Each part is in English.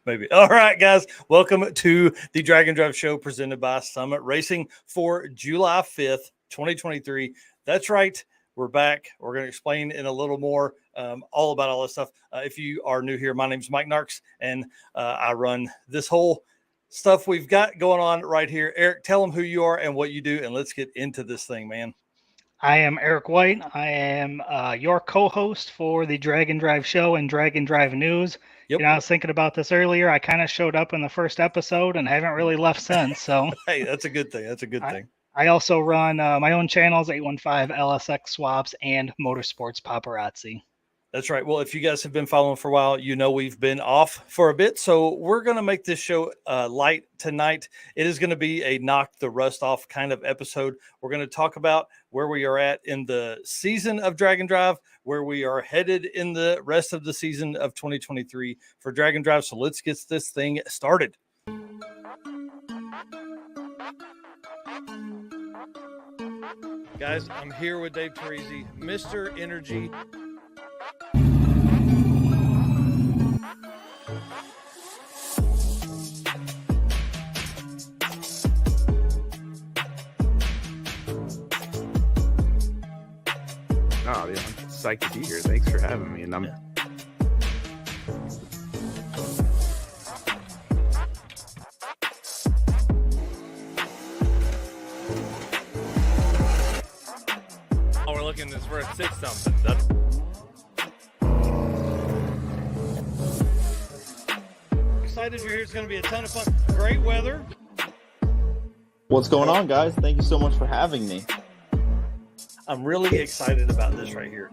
Maybe. All right, guys. Welcome to the Drag and Drive show presented by Summit Racing for July 5th, 2023. That's right. We're back. We're going to explain in a little more all about all this stuff. If you are new here, my name is Mike Narks, and I run this whole stuff we've got going on right here. Eric, tell them who you are and what you do, and let's get into this thing, man. I am Eric White. I am your co-host for the Drag and Drive show and Drag and Drive News. Yep. I was thinking about this earlier. I kind of showed up in the first episode and haven't really left since. So hey, that's a good thing. That's a good thing. I also run my own channels, 815 LSX Swaps and Motorsports Paparazzi. That's right. Well, if you guys have been following for a while, you know we've been off for a bit. So we're going to make this show light tonight. It is going to be a knock the rust off kind of episode. We're going to talk about where we are at in the season of Drag and Drive, where we are headed in the rest of the season of 2023 for Drag and Drive. So let's get this thing started. Guys, I'm here with Dave Teresi, Mr. Energy. Oh, yeah, I'm psyched to be here. Thanks for having me. And I'm Oh, we're looking this for a 6 something. That's excited you're here. It's going to be a ton of fun. Great weather. What's going on, guys? Thank you so much for having me. I'm really excited about this right here.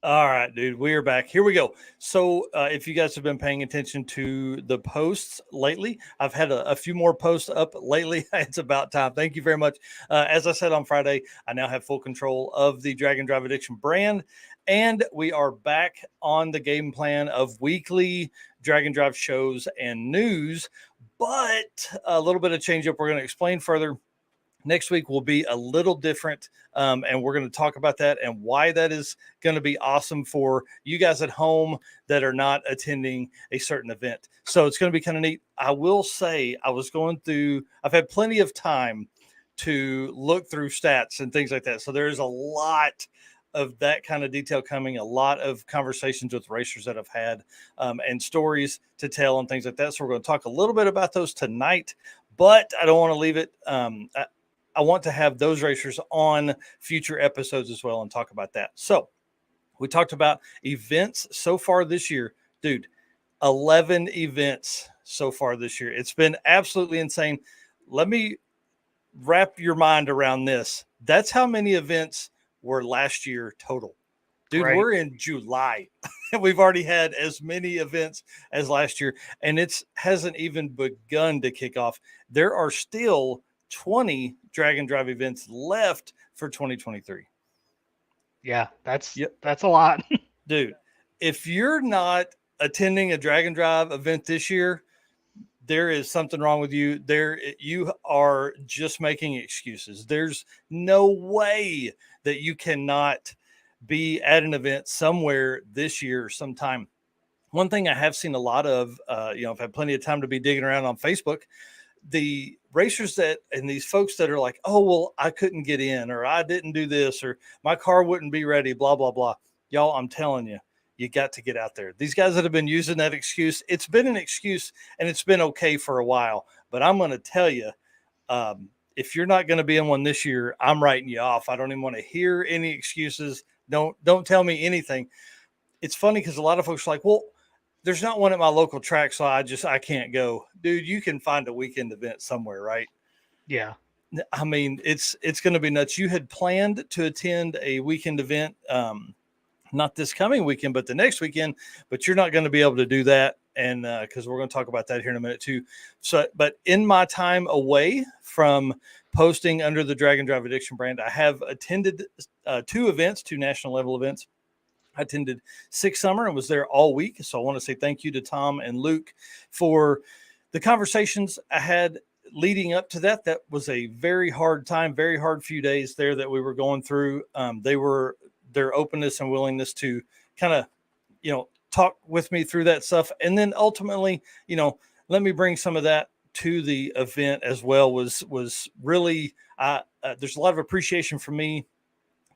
All right, dude, we are back. Here we go. So if you guys have been paying attention to the posts lately, I've had a few more posts up lately. It's about time. Thank you very much. As I said on Friday, I now have full control of the Drag and Drive Addiction brand, and we are back on the game plan of weekly Drag and Drive shows and news, but a little bit of change up we're going to explain further. Next week will be a little different, and we're going to talk about that and why that is going to be awesome for you guys at home that are not attending a certain event. So it's going to be kind of neat. I will say I've had plenty of time to look through stats and things like that. So there's a lot of that kind of detail coming, a lot of conversations with racers that I've had and stories to tell and things like that. So we're going to talk a little bit about those tonight, but I don't want to leave it. I want to have those racers on future episodes as well and talk about that. So we talked about events so far this year. Dude, 11 events so far this year. It's been absolutely insane. Let me wrap your mind around this. That's how many events were last year total. Dude, right. We're in July. We've already had as many events as last year, and it hasn't even begun to kick off. There are still 20 Drag and Drive events left for 2023. Yeah, that's a lot. Dude, if you're not attending a Drag and Drive event this year, there is something wrong with you. You are just making excuses. There's no way that you cannot be at an event somewhere this year sometime. One thing I have seen a lot of, I've had plenty of time to be digging around on Facebook. The racers and these folks that are like, oh, well, I couldn't get in, or I didn't do this, or my car wouldn't be ready, blah, blah, blah. Y'all, I'm telling you, you got to get out there. These guys that have been using that excuse, it's been an excuse and it's been okay for a while. But I'm going to tell you, if you're not going to be in one this year, I'm writing you off. I don't even want to hear any excuses. Don't tell me anything. It's funny because a lot of folks are like, well, there's not one at my local track, so I can't go. Dude, you can find a weekend event somewhere, right? Yeah. I mean, it's going to be nuts. You had planned to attend a weekend event, not this coming weekend, but the next weekend, but you're not going to be able to do that. And because we're going to talk about that here in a minute too. So, but in my time away from posting under the Drag and Drive Addiction brand, I have attended 2 national level events. I attended Six Summer and was there all week. So I want to say thank you to Tom and Luke for the conversations I had leading up to that, that was a very hard time, very hard few days there that we were going through. Their openness and willingness to kind of, talk with me through that stuff. And then ultimately, let me bring some of that to the event as well was really, there's a lot of appreciation from me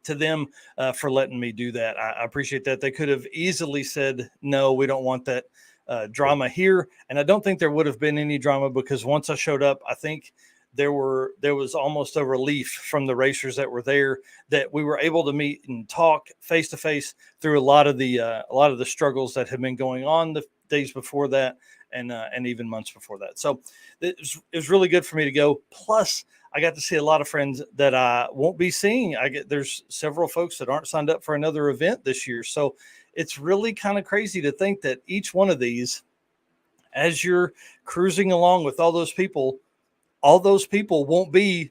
to them for letting me do that. I appreciate that. They could have easily said, no, we don't want that drama here. And I don't think there would have been any drama, because once I showed up, I think there was almost a relief from the racers that were there, that we were able to meet and talk face to face through a lot of the struggles that had been going on the days before that, and even months before that. So it was really good for me to go. Plus, I got to see a lot of friends that I won't be seeing. There's several folks that aren't signed up for another event this year. So it's really kind of crazy to think that each one of these, as you're cruising along with all those people won't be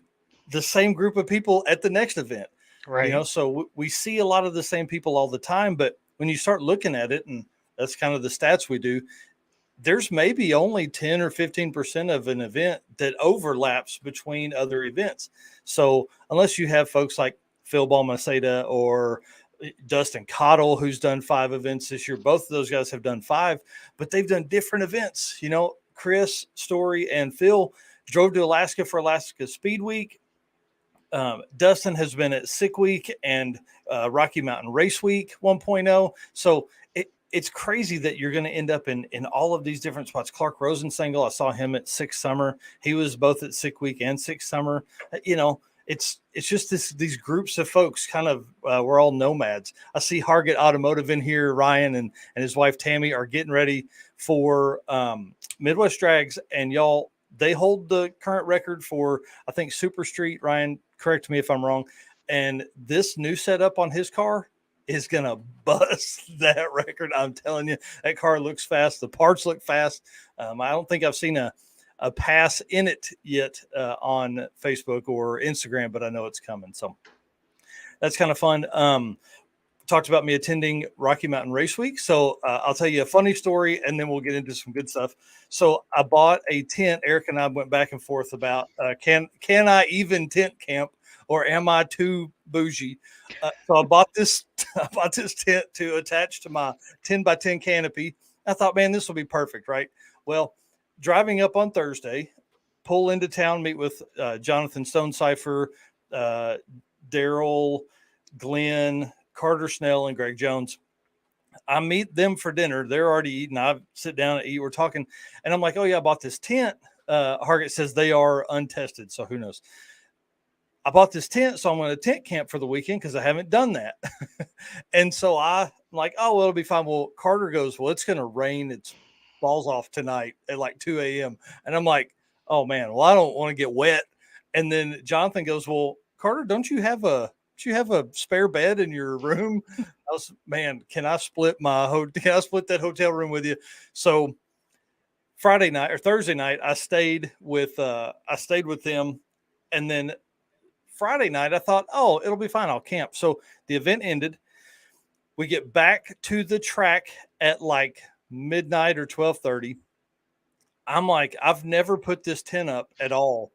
the same group of people at the next event. Right. So we see a lot of the same people all the time, but when you start looking at it, and that's kind of the stats we do, there's maybe only 10 or 15% of an event that overlaps between other events. So unless you have folks like Phil Balmaceda or Dustin Cottle, who's done 5 events this year, both of those guys have done 5, but they've done different events. Chris, Story, and Phil drove to Alaska for Alaska Speed Week. Dustin has been at Sick Week and Rocky Mountain Race Week 1.0. So it's crazy that you're going to end up in all of these different spots. Clark Rosenstengel, I saw him at Six Summer. He was both at Sick Week and Six Summer. It's just these groups of folks kind of, we're all nomads. I see Hargett Automotive in here. Ryan and his wife Tammy are getting ready for Midwest Drags, and y'all, they hold the current record for, I think, Super Street. Ryan, correct me if I'm wrong. And this new setup on his car is going to bust that record. I'm telling you, that car looks fast. The parts look fast. I don't think I've seen a pass in it yet on Facebook or Instagram, but I know it's coming. So that's kind of fun. Talked about me attending Rocky Mountain Race Week. So I'll tell you a funny story, and then we'll get into some good stuff. So I bought a tent. Eric and I went back and forth about can I even tent camp, or am I too bougie? So I bought this tent to attach to my 10x10 canopy. I thought, man, this will be perfect, right? Well, driving up on Thursday, pull into town, meet with Jonathan Stonecipher, Daryl, Glenn, Carter Snell, and Greg Jones. I meet them for dinner. They're already eating. I sit down and eat. We're talking, and I'm like, oh yeah, I bought this tent. Hargett says they are untested, so who knows? I bought this tent, so I'm going to tent camp for the weekend because I haven't done that. And so I'm like, oh, well, it'll be fine. Well, Carter goes, well, it's going to rain. It's balls off tonight at like 2 a.m. And I'm like, oh man, well, I don't want to get wet. And then Jonathan goes, well, Carter, don't you have a spare bed in your room? I was, man, can I split that hotel room with you? So Friday night or Thursday night, I stayed with them. And then Friday night, I thought, oh, it'll be fine. I'll camp. So the event ended. We get back to the track at like midnight or 12:30. I'm like, I've never put this tent up at all.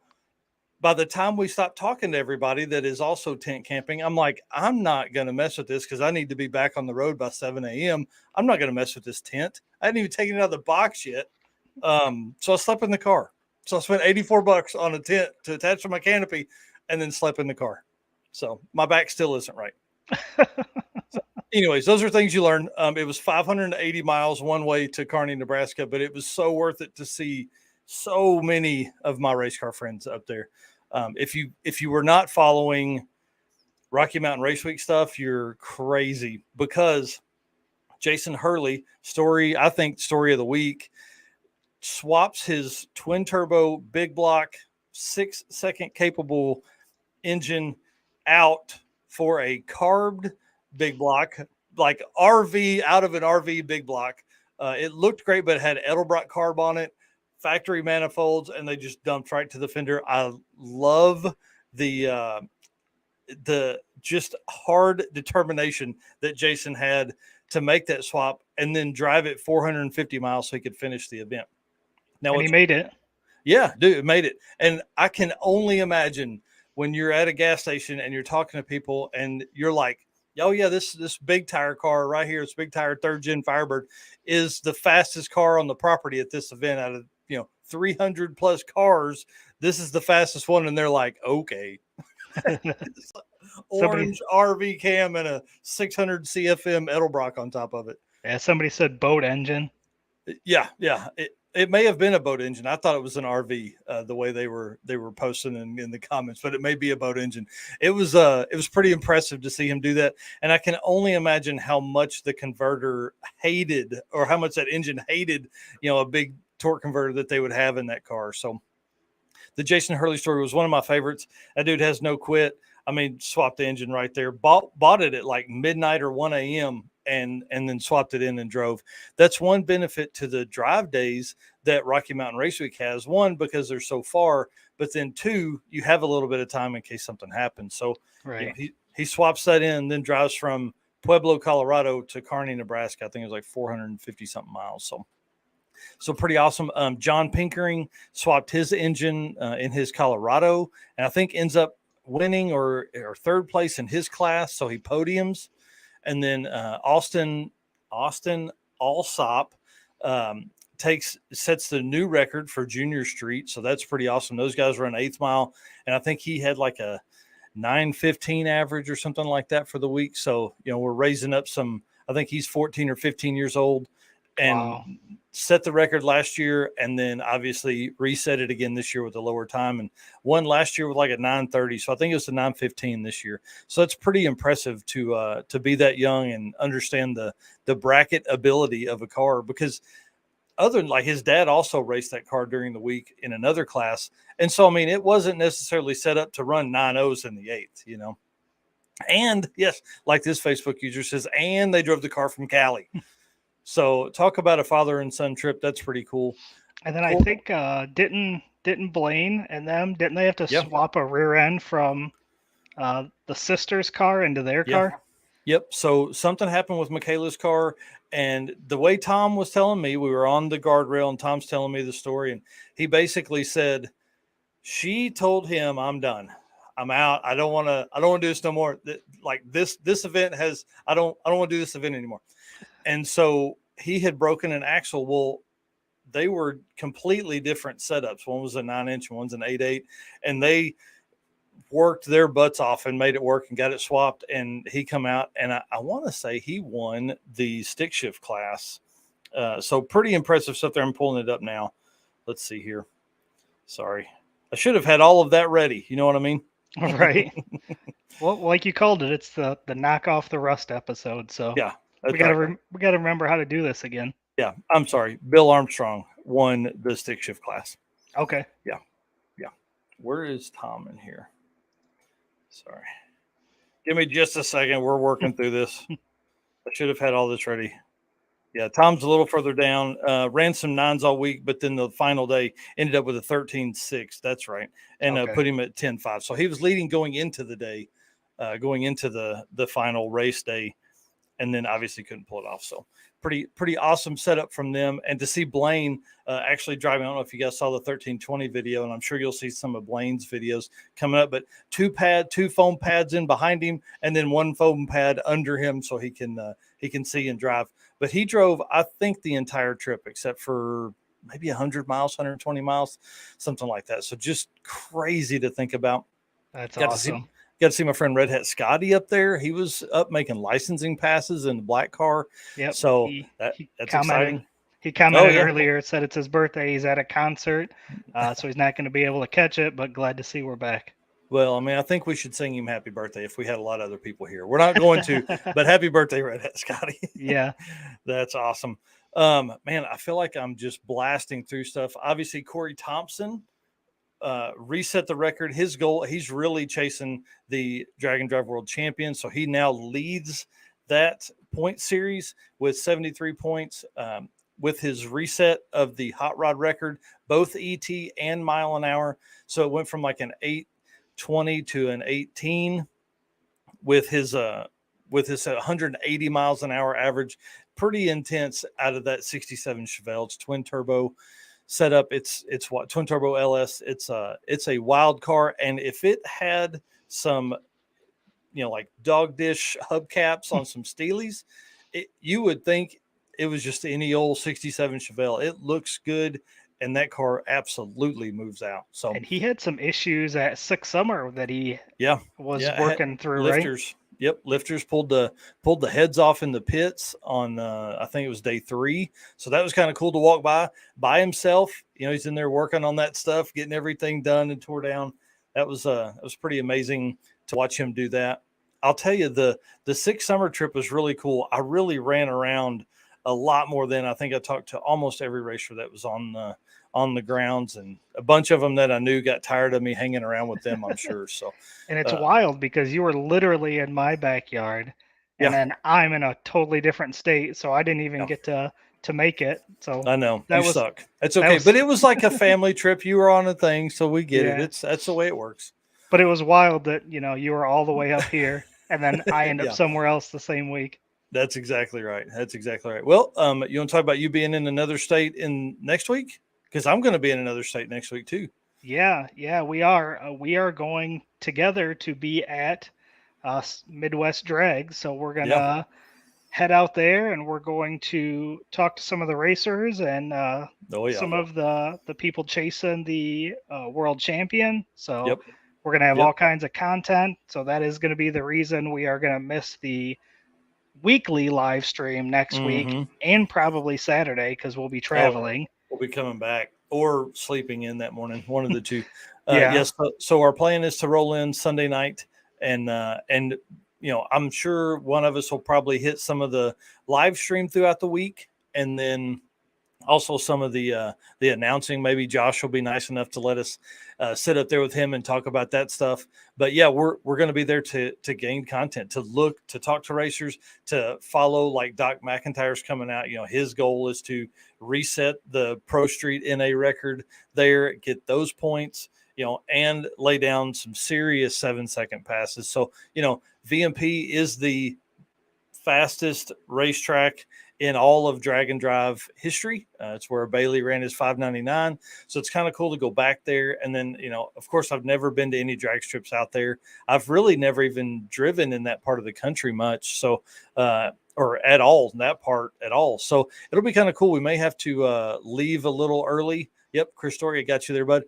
By the time we stopped talking to everybody that is also tent camping, I'm like, I'm not going to mess with this because I need to be back on the road by 7 a.m. I'm not going to mess with this tent. I hadn't even taken it out of the box yet. So I slept in the car. So I spent $84 on a tent to attach to my canopy and then slept in the car. So my back still isn't right. So anyways, those are things you learn. It was 580 miles one way to Kearney, Nebraska, but it was so worth it to see so many of my race car friends up there. If you were not following Rocky Mountain Race Week stuff, you're crazy, because Jason Hurley, story of the week, swaps his twin turbo big block 6-second capable engine out for a carbed big block, like RV out of an RV big block. It looked great, but it had Edelbrock carb on it, factory manifolds, and they just dumped right to the fender. I love the just hard determination that Jason had to make that swap and then drive it 450 miles so he could finish the event. Now, and he made it. Yeah, dude, it made it. And I can only imagine when you're at a gas station and you're talking to people and you're like, oh yeah, this big tire car right here, this big tire 3rd gen Firebird is the fastest car on the property at this event out of 300 plus cars. This is the fastest one. And they're like, okay. Orange RV cam and a 600 CFM Edelbrock on top of it. Yeah, somebody said boat engine. Yeah. It may have been a boat engine. I thought it was an RV, the way they were posting in the comments, but it may be a boat engine. It was pretty impressive to see him do that. And I can only imagine how much the converter hated, or how much that engine hated, a big torque converter that they would have in that car. So the Jason Hurley story was one of my favorites. That dude has no quit. I mean, swapped the engine right there, bought it at like midnight or 1 a.m. and then swapped it in and drove. That's one benefit to the drive days that Rocky Mountain Race Week has. One, because they're so far, but then two, you have a little bit of time in case something happens. So Right. he swaps that in, then drives from Pueblo, Colorado to Kearney, Nebraska. I think it was like 450 something miles. So pretty awesome. John Pinkering swapped his engine in his Colorado, and I think ends up winning or 3rd place in his class. So he podiums. And then Austin Alsop sets the new record for junior street. So that's pretty awesome. Those guys run 8th mile. And I think he had like a 9:15 average or something like that for the week. So, we're raising up I think he's 14 or 15 years old and set the record last year. And then obviously reset it again this year with a lower time, and won last year with like a 9:30. So I think it was a 9:15 this year. So it's pretty impressive to be that young and understand the bracket ability of a car, because other than like his dad also raced that car during the week in another class. And so, I mean, it wasn't necessarily set up to run 9.0s in the 8th, And yes, like this Facebook user says, and they drove the car from Cali. So talk about a father and son trip. That's pretty cool. And then I think didn't Blaine and them, didn't they have to swap a rear end from the sister's car into their car? Yep. So something happened with Michaela's car, and the way Tom was telling me, we were on the guardrail and Tom's telling me the story, and he basically said, she told him, I'm done. I'm out. I don't want to do this no more. Like this event I don't want to do this event anymore. And so he had broken an axle. Well, they were completely different setups. One was a 9-inch, one's an 8.8, and they worked their butts off and made it work and got it swapped. And he come out, and I want to say he won the stick shift class. So pretty impressive stuff there. I'm pulling it up now. Let's see here. Sorry. I should have had all of that ready. You know what I mean? Right. Well, like you called it, it's the knock off the rust episode. So yeah, we gotta remember how to do this again. Yeah, I'm sorry. Bill Armstrong won the stick shift class. Okay. Yeah. Where is Tom in here? Sorry. Give me just a second. We're working through this. I should have had all this ready. Yeah, Tom's a little further down. Ran some 9s all week, but then the final day ended up with a 13.6. That's right. And put him at 10.5. So he was leading going into the day, going into the final race day, and then obviously couldn't pull it off. So pretty awesome setup from them. And to see Blaine actually driving, I don't know if you guys saw the 1320 video, and I'm sure you'll see some of Blaine's videos coming up, but two foam pads in behind him, and then one foam pad under him so he can see and drive. But he drove, I think, the entire trip except for maybe 100 miles, 120 miles, something like that. So just crazy to think about. That's awesome. Got to see my friend Red Hat Scotty up there. He was up making licensing passes in the black car. Yep. So that's exciting. He commented earlier, said it's his birthday. He's at a concert, so he's not going to be able to catch it, but glad to see we're back. Well, I mean, I think we should sing him happy birthday if we had a lot of other people here. We're not going to, but happy birthday, Red Hat Scotty. Yeah. That's awesome. Man, I feel like I'm just blasting through stuff. Obviously, Corey Thompson reset the record. His goal, he's really chasing the Drag and Drive World Champion. So he now leads that point series with 73 points with his reset of the hot rod record, both ET and mile an hour. So it went from like an 8:20 to an 18 with his 180 miles an hour average. Pretty intense out of that 67 Chevelle. It's twin turbo. setup. It's what twin turbo LS. It's a wild car, and if it had some, like dog dish hubcaps on some Steelies, you would think it was just any old 67 Chevelle. It looks good, and that car absolutely moves out. So, and he had some issues at Six Summer that he was Yeah, working through, lifters. right? Yep, lifters pulled the heads off in the pits on I think it was day 3. So that was kind of cool to walk by himself. He's in there working on that stuff, getting everything done and tore down. That was pretty amazing to watch him do that. I'll tell you, the Six Summer trip was really cool. I really ran around a lot more than I think I talked to almost every racer that was on the grounds, and a bunch of them that I knew got tired of me hanging around with them, I'm sure. So, and it's wild because you were literally in my backyard, and then I'm in a totally different state, so I didn't even get to make it. So I know that you suck. It's okay, but it was like a family trip. You were on a thing, so we get it. That's the way it works. But it was wild that you were all the way up here, and then I end up somewhere else the same week. That's exactly right. Well, you want to talk about you being in another state in next week? Because I'm going to be in another state next week too. Yeah, we are. We are going together to be at Midwest Drag. So we're going to head out there, and we're going to talk to some of the racers and some of the people chasing the world champion. So we're going to have all kinds of content. So that is going to be the reason we are going to miss the weekly live stream next week and probably Saturday because we'll be traveling. We'll be coming back or sleeping in that morning, one of the two. Yes. So our plan is to roll in Sunday night, and I'm sure one of us will probably hit some of the live stream throughout the week, and then also some of the announcing. Maybe Josh will be nice enough to let us sit up there with him and talk about that stuff. But yeah, we're going to be there to gain content, to talk to racers, to follow, like Doc McIntyre's coming out. His goal is to reset the Pro Street NA record there, get those points, and lay down some serious 7-second passes. So, VMP is the fastest racetrack in all of drag and drive history. It's where Bailey ran his 599. So it's kind of cool to go back there. And then, of course, I've never been to any drag strips out there. I've really never even driven in that part of the country much. So, or at all, in that part at all. So it'll be kind of cool. We may have to leave a little early. Yep, Chris Story, I got you there, bud.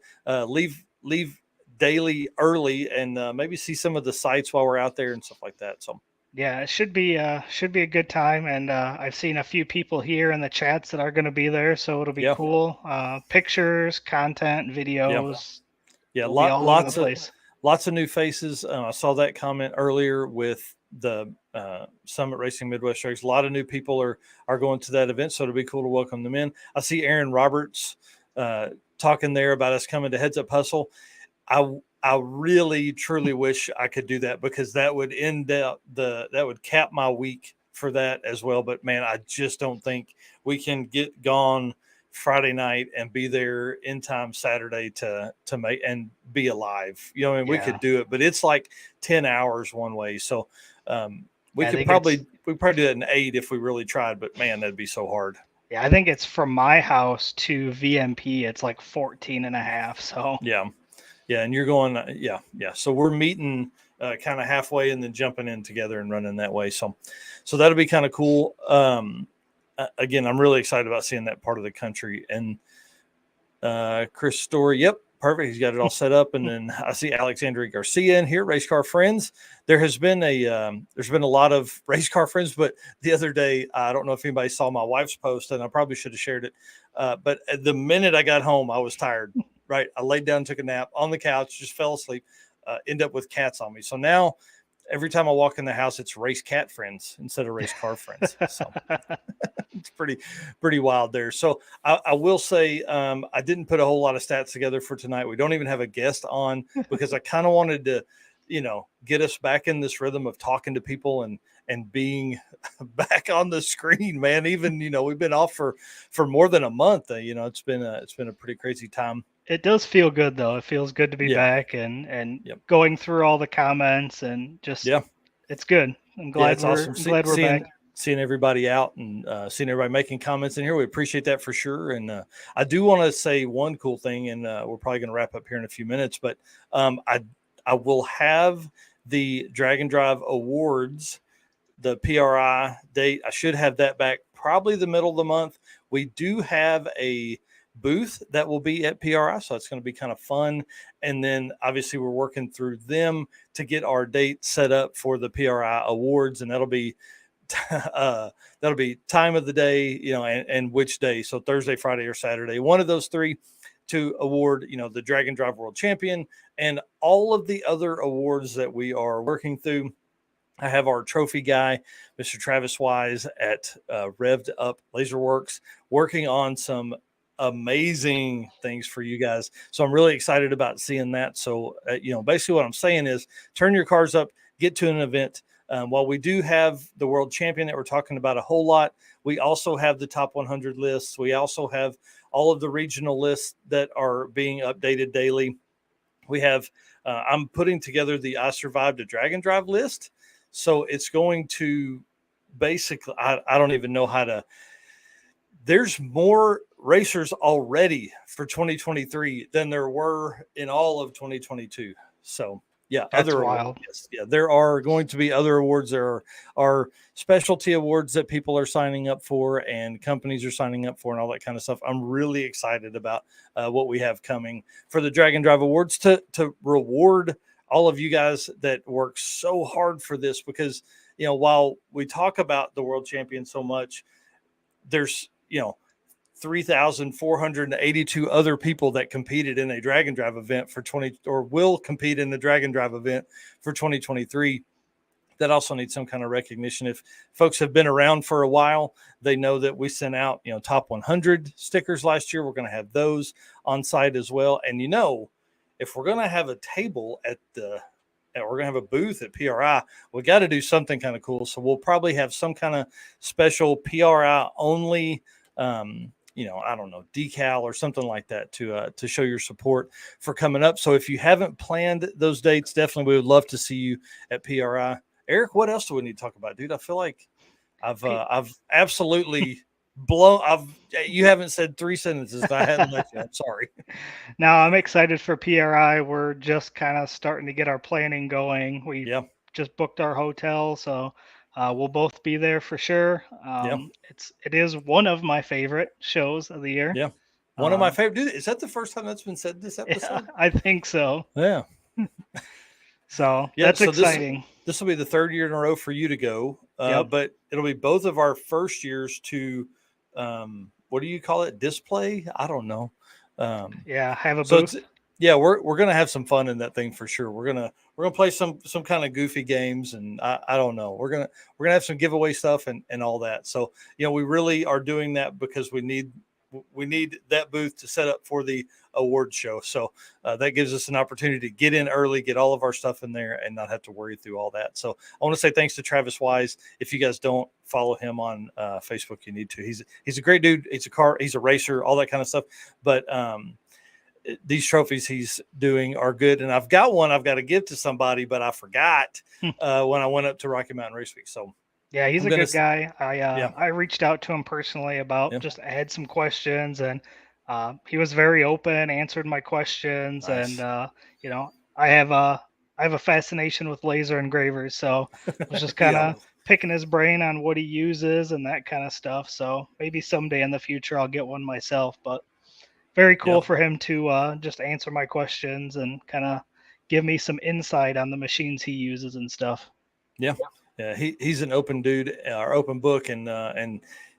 Leave daily early and maybe see some of the sites while we're out there and stuff like that. So. Yeah, it should be a good time, and I've seen a few people here in the chats that are going to be there, so it'll be cool. Pictures, content, videos. Yeah, lots of new faces. I saw that comment earlier with the Summit Racing Midwest Race. A lot of new people are going to that event, so it'll be cool to welcome them in. I see Aaron Roberts talking there about us coming to Heads Up Hustle. I really truly wish I could do that, because that would that would cap my week for that as well. But man, I just don't think we can get gone Friday night and be there in time Saturday to make and be alive. We could do it, but it's like 10 hours one way. So we could probably do that in 8 if we really tried, but man, that'd be so hard. Yeah, I think it's from my house to VMP. It's like 14 and a half. So yeah, and you're going, So we're meeting kind of halfway and then jumping in together and running that way. So that'll be kind of cool. Again, I'm really excited about seeing that part of the country. And Chris Story, yep, perfect. He's got it all set up. And then I see Alexandria Garcia in here, Race Car Friends. There's been a lot of Race Car Friends, but the other day, I don't know if anybody saw my wife's post, and I probably should have shared it. But the minute I got home, I was tired. Right. I laid down, took a nap on the couch, just fell asleep, end up with cats on me. So now every time I walk in the house, it's Race Cat Friends instead of Race Car Friends. So it's pretty wild there. So I will say I didn't put a whole lot of stats together for tonight. We don't even have a guest on because I kind of wanted to, get us back in this rhythm of talking to people and being back on the screen, man. Even, we've been off for more than a month. It's been a pretty crazy time. It does feel good, though. It feels good to be back and going through all the comments and just it's good. I'm glad we're back. seeing everybody out and seeing everybody making comments in here. We appreciate that for sure. And I do want to say one cool thing, and we're probably going to wrap up here in a few minutes, but I will have the Drag and Drive Awards, the PRI date. I should have that back probably the middle of the month. We do have a booth that will be at PRI, so it's going to be kind of fun. And then obviously we're working through them to get our date set up for the PRI Awards, and that'll be time of the day, and which day. So Thursday, Friday, or Saturday, one of those three, to award, the Drag and Drive World Champion and all of the other awards that we are working through. I have our trophy guy, Mr. Travis Wise at Revved Up Laser Works, working on some amazing things for you guys. So I'm really excited about seeing that. So, basically what I'm saying is turn your cars up, get to an event. While we do have the world champion that we're talking about a whole lot, we also have the top 100 lists. We also have all of the regional lists that are being updated daily. We have, I'm putting together the I Survived a Drag and Drive list. So it's going to basically, I don't even know how to, there's more racers already for 2023 than there were in all of 2022. So yeah, That's other wild. awards. Yes, yeah, there are going to be other awards. There are specialty awards that people are signing up for and companies are signing up for and all that kind of stuff. I'm really excited about what we have coming for the Drag and Drive Awards to reward all of you guys that work so hard for this, because, while we talk about the world champion so much, there's, 3,482 other people that competed in a Drag and Drive event for will compete in the Drag and Drive event for 2023. That also needs some kind of recognition. If folks have been around for a while, they know that we sent out, top 100 stickers last year. We're going to have those on site as well. And, if we're going to have a table we're going to have a booth at PRI, we got to do something kind of cool. So we'll probably have some kind of special PRI only, I don't know, decal or something like that to show your support for coming up. So if you haven't planned those dates, definitely we would love to see you at PRI. Eric, what else do we need to talk about, dude? I feel like I've absolutely you haven't said 3 sentences. I hadn't let you. I'm sorry. Now I'm excited for PRI. We're just kind of starting to get our planning going. We just booked our hotel, so we'll both be there for sure. It is one of my favorite shows of the year. Yeah, one of my favorite. Dude, is that the first time that's been said this episode? Yeah, I think so. Yeah. So that's exciting. This will be the 3rd year in a row for you to go, but it'll be both of our first years to, what do you call it? Display? I don't know. Have a booth. We're gonna have some fun in that thing for sure. We're gonna play some kind of goofy games, and I don't know. We're gonna have some giveaway stuff and all that. So we really are doing that because we need that booth to set up for the award show. So that gives us an opportunity to get in early, get all of our stuff in there, and not have to worry through all that. So I want to say thanks to Travis Wise. If you guys don't follow him on Facebook, you need to. He's a great dude. He's a racer, all that kind of stuff. But these trophies he's doing are good. And I've got one I've got to give to somebody, but I forgot when I went up to Rocky Mountain Race Week. So yeah, he's a good guy. I reached out to him personally about just I had some questions, and he was very open, answered my questions. Nice. And I have a fascination with laser engravers, so I was just kind of picking his brain on what he uses and that kind of stuff. So maybe someday in the future I'll get one myself. But very cool for him to just answer my questions and kind of give me some insight on the machines he uses and stuff. Yeah. Yeah, he's an open dude, or open book, and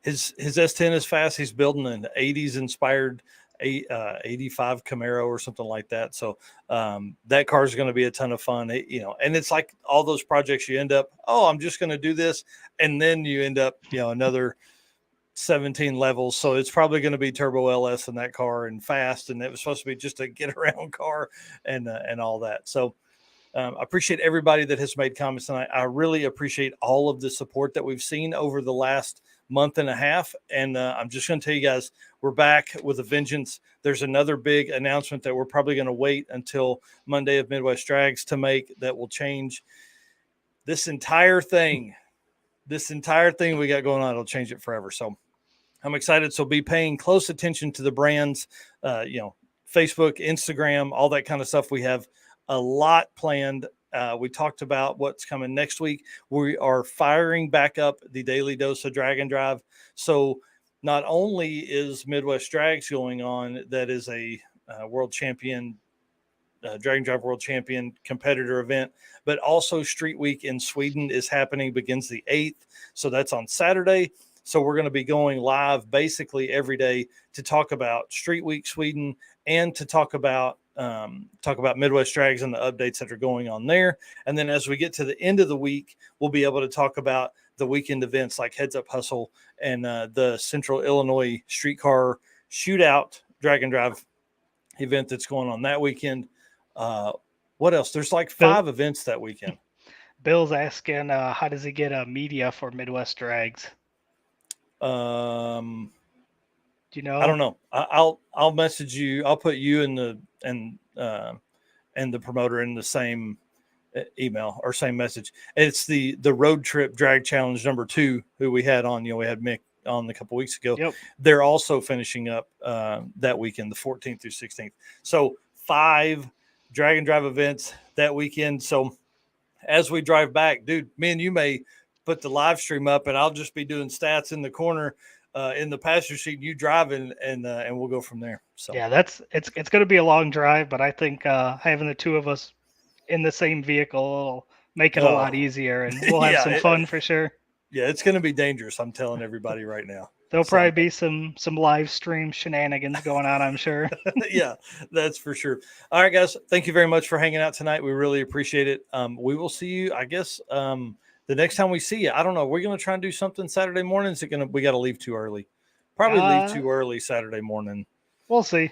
his S10 is fast. He's building an 80s inspired 85 Camaro or something like that. So that car is going to be a ton of fun. And it's like all those projects you end up, I'm just going to do this, and then you end up, another 17 levels. So it's probably going to be turbo LS in that car and fast, and it was supposed to be just a get around car and all that. So. I appreciate everybody that has made comments tonight. I really appreciate all of the support that we've seen over the last month and a half. And I'm just going to tell you guys, we're back with a vengeance. There's another big announcement that we're probably going to wait until Monday of Midwest Drags to make that will change this entire thing. this entire thing we got going on, it'll change it forever. So I'm excited. So be paying close attention to the brands, Facebook, Instagram, all that kind of stuff. We have a lot planned. We talked about what's coming next week. We are firing back up the Daily Dose of Drag and Drive. So not only is Midwest Drags going on, that is a world champion, Drag and Drive world champion competitor event, but also Street Week in Sweden is happening, begins the 8th. So that's on Saturday. So we're going to be going live basically every day to talk about Street Week Sweden and to talk about Midwest Drags and the updates that are going on there. And then as we get to the end of the week, we'll be able to talk about the weekend events like Heads Up Hustle and the Central Illinois Streetcar Shootout Drag and Drive event that's going on that weekend. What else? There's like 5 events that weekend. Bill's asking, how does he get media for Midwest Drags? Do you know? I don't know. I'll message you. I'll put you and the promoter in the same email or same message. It's the Road Trip Drag Challenge number 2, who we had on. We had Mick on a couple weeks ago. Yep. They're also finishing up that weekend, the 14th through 16th. So 5 Drag and Drive events that weekend. So as we drive back, dude, me and you may put the live stream up, and I'll just be doing stats in the corner in the passenger seat, and you driving, and we'll go from there. So yeah, it's going to be a long drive, but I think having the 2 of us in the same vehicle will make it a lot easier, and we'll have some fun for sure. Yeah, it's going to be dangerous. I'm telling everybody right now. There'll probably be some live stream shenanigans going on, I'm sure. Yeah, that's for sure. All right, guys. Thank you very much for hanging out tonight. We really appreciate it. We will see you, I guess, the next time we see you. I don't know. We're going to try and do something Saturday morning. Is it going to, we got to leave too early? Probably leave too early Saturday morning. We'll see.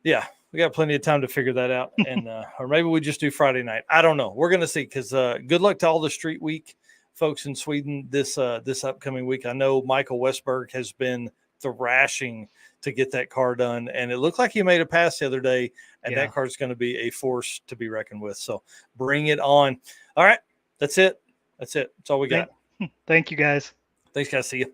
Yeah, we got plenty of time to figure that out. And, or maybe we just do Friday night. I don't know. We're going to see, because good luck to all the Street Week folks in Sweden this upcoming week. I know Michael Westberg has been thrashing to get that car done, and it looked like he made a pass the other day, and that car is going to be a force to be reckoned with. So bring it on. All right, that's it. That's all we got. Thank you, guys. Thanks, guys. See you.